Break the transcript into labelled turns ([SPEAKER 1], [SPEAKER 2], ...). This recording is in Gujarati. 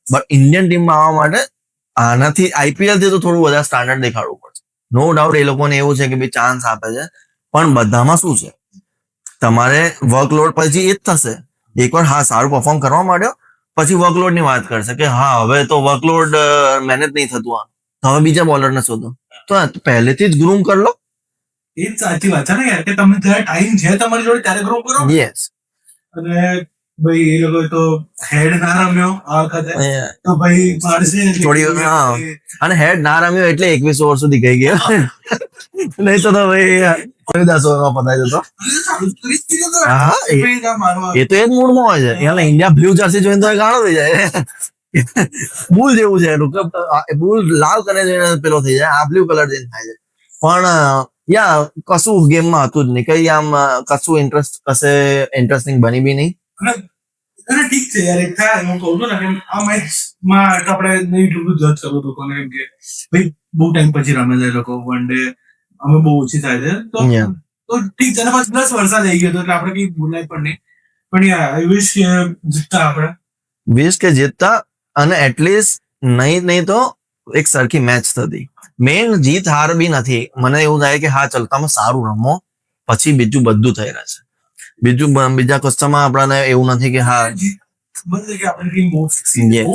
[SPEAKER 1] બટ ઇન્ડિયન ટીમમાં આવવા માટે આનાથી આઈપીએલ થી તો થોડું વધારે સ્ટાન્ડર્ડ દેખાડવું પડશે. નો ડાઉટ એ લોકોને એવું છે કે ભાઈ ચાન્સ આપે છે, પણ બધામાં શું છે, તમારે વર્કલોડ પછી એ જ થશે. એકવાર હા સારું પરફોર્મ કરવા માંડ્યો પછી વર્કલોડ ની વાત કરશે કે હા હવે તો વર્કલોડ મેનેજ નહીં થતું, તો હવે બીજા બોલરને શોધો. તો પહેલેથી જ ગ્રૂમ કરી લો.
[SPEAKER 2] એ જ સાચી વાત છે ને યાર, કે તમે જ્યારે ટાઈમ છે તમારી જોડે ત્યારે ગ્રો કરો.
[SPEAKER 1] યસ.
[SPEAKER 2] અને ભાઈ એ લોકો તો હેડ ના રમ્યો આ વખતે તો ભાઈ પાડશે
[SPEAKER 1] થોડી અને હેડ ના રમ્યો એટલે 21 ઓવર સુધી ગઈ ગયો. નહીં તો ભાઈ 10 ઓવરમાં પતાવી દેતો. હા એ તો એ જ મૂડમાં હોય છે. એટલે ઇન્ડિયા બ્લુ જર્સી જોઈને તો ગાળો થઈ જાય. બુલ જેવું છે એનું, બુલ લાલ કલર જોઈને પેલો થઈ જાય, આ બ્લુ કલર જોઈને થાય છે. પણ યા કશું ગેમમાં હતું જ નહીં, કઈ આમ કશું ઇન્ટરેસ્ટિંગ બની બી નહીં.
[SPEAKER 2] અને ઠીક છે યાર, થાય હું કહું છું ને કે આ મેચમાં આપણે નહીં એટલું જજ કરવું લોકોને, કેમ કે ભાઈ બહુ ટાઈમ પછી રમે છે લોકો, વન ડે અમે બહુ ઓછી થાય છે તો ઠીક છે. પાછું 10 વર્ષ થઈ ગયો એટલે આપણે કઈ બોલાય પણ નહીં. પણ યાર આઈ વિશ કે જીતતા આપણે,
[SPEAKER 1] વિશ કે જીતતા, અને એટલીસ્ટ નહીં તો એક સરખી મેચ થતી. મેઇન જીત હાર બી નથી. મને એવું થાય કે હા ચલ તમે સારું રમો પછી બીજું બધું થઈ રહેશે. બીજા કસ્ટમમાં આપણને એવું નથી કે હા
[SPEAKER 2] બસ કે આપણી ટીમ બહુ